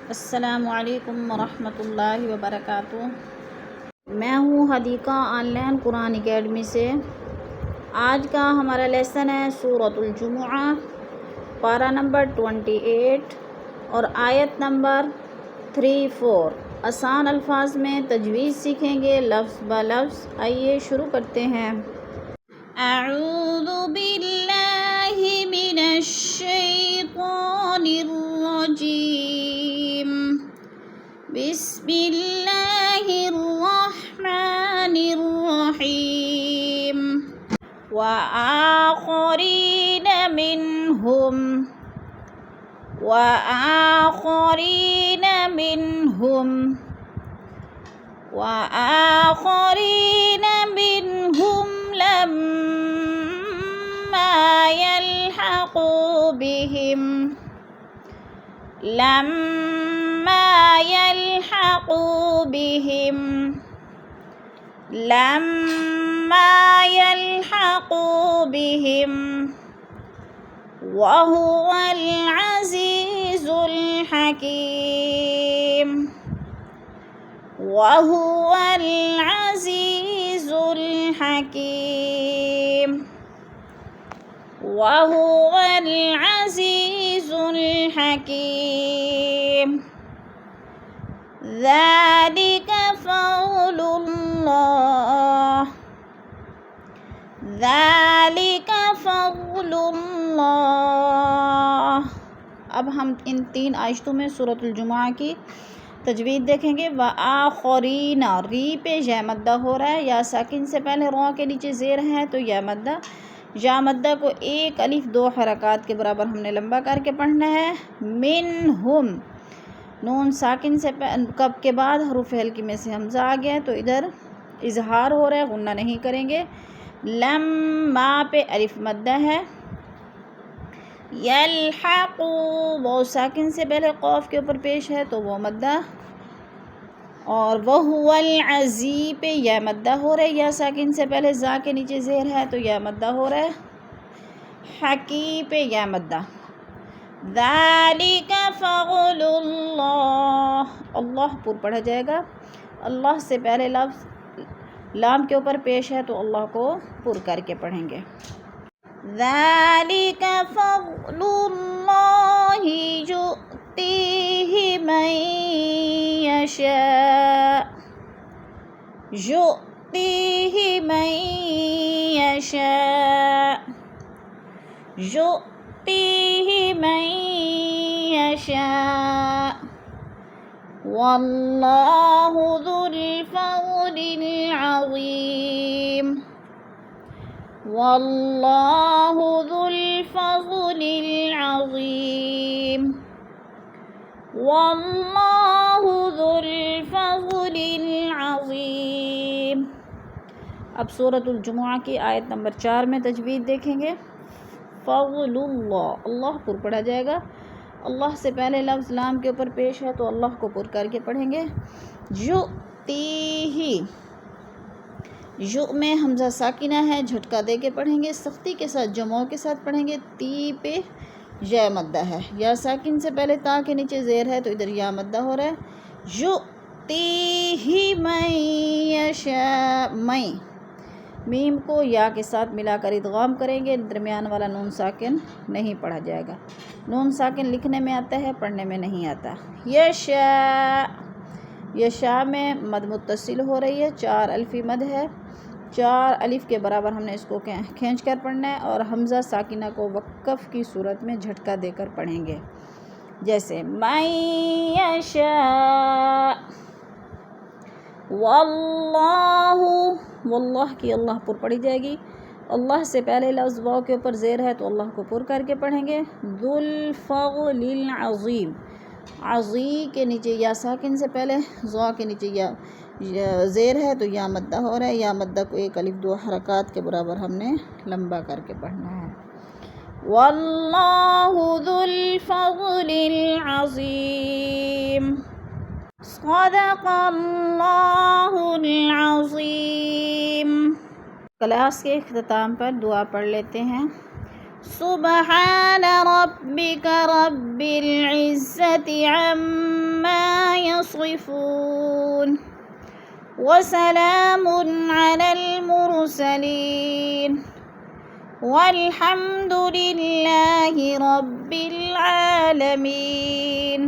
अस्सलामुअलैकुम वरहमतुल्लाहि वबरकातुहू। मैं हूँ हदीका ऑनलाइन कुरान अकेडमी से। आज का हमारा लेसन है सूरतुल जुमुआ, पारा नंबर 28 और आयत नंबर 3-4। आसान अल्फाज में तजवीज़ सीखेंगे लफ्ज़ ब लफ्ज़। आइए शुरू करते हैं। अऊज़ु बिल्लाहि मिनश शैतानिर रजीम, बिस्मिल्लाहिर रहमानिर रहीम। व आखरीन मिनहुम लम्मा यल्हक़ू बिहिम वहुवल अज़ीज़ुल हकीम। ज़ालिका फ़ज़्लुल्लाह। अब हम इन 3 आयतों में सूरतुल जुमुआ की तजवीद देखेंगे। व आखरीना, री पे या मद्दा हो रहा है, या साकिन से पहले रो के नीचे ज़ेर है तो या मद्दा। या मद्दा को 1 अलिफ 2 हरकत के बराबर हमने लंबा करके पढ़ना है। मिनहुम, नून साकिन से कब के बाद हरूफ हल्की में से हमज़ा आ गया तो इधर इजहार हो रहा है, गुन्ना नहीं करेंगे। लम्मा पे अलिफ मद्दा है। यल्हक़ू, वो साकिन से पहले क़ाफ के ऊपर पेश है तो वो मद्दा। और वहुवल अज़ी पे या मद्दा हो रहा है, या साकिन से पहले ज़ा के नीचे ज़ेर है तो या मद्दा हो रहा है। हकी पे या मद्दा। ज़ालिका फ़ज़्लुल्लाह, अल्लाह पुर पढ़ा जाएगा। अल्लाह से पहले लफ्ज़ लाम के ऊपर पेश है तो अल्लाह को पुर करके पढ़ेंगे। ज़ालिका फ़ज़्लुल्लाहि युअतीहि मन यशा वल्लाहु ज़ुल फ़ज़्लिल अज़ीम। अब सूरतुल जुमुआ की आयत नंबर 4 में तजवीद देखेंगे। फ़ज़्लुल्लाह, अल्लाह पुर पढ़ा जाएगा। अल्लाह से पहले लफ्ज़ लाम के ऊपर पेश है तो अल्लाह को पुर करके पढ़ेंगे। युअतीहि, यु में हमज़ा साकिना है, झटका दे के पढ़ेंगे। सख्ती के साथ जमों के साथ पढ़ेंगे। ती पे या मद्दा है, या साकिन से पहले ता के नीचे ज़ेर है तो इधर या मद्दा हो रहा है। युअतीहि मन यशा, मैं मीम को या के साथ मिलाकर इदगाम करेंगे। दरमियान वाला नून साकिन नहीं पढ़ा जाएगा। नून साकिन लिखने में आता है, पढ़ने में नहीं आता। यशा में मद मुत्तसिल हो रही है, 4 अल्फी मद है। 4 अलिफ के बराबर हमने इसको खींच कर पढ़ना है और हमज़ा साकिना को वक़्फ़ की सूरत में झटका देकर पढ़ेंगे। जैसे मैयशा, वल्लाह की अल्लाह पुर पढ़ी जाएगी। अल्लाह से पहले लफ्ज़ वाव के ऊपर ज़ेर है तो अल्लाह को पुर करके पढ़ेंगे। ज़ुल फ़ज़्लिल अज़ीम, अज़ी के नीचे या साकिन से पहले ज़ा के नीचे या ज़ेर है तो या मद्दा हो रहा है। या मद्दा को 1 अलिफ 2 हरकत के बराबर हमने लंबा करके पढ़ना है। वल्लाहु ज़ुल फ़ज़्लिल अज़ीम। सदक़ल्लाहुल अज़ीम। क्लास के इख्तिताम पर दुआ पढ़ लेते हैं। सुबहान रब्बिका रब्बिल इज़्ज़ति अम्मा यसिफून व सलामुन अलल मुरसलीन वल्हम्दुलिल्लाहि रब्बिल आलमीन।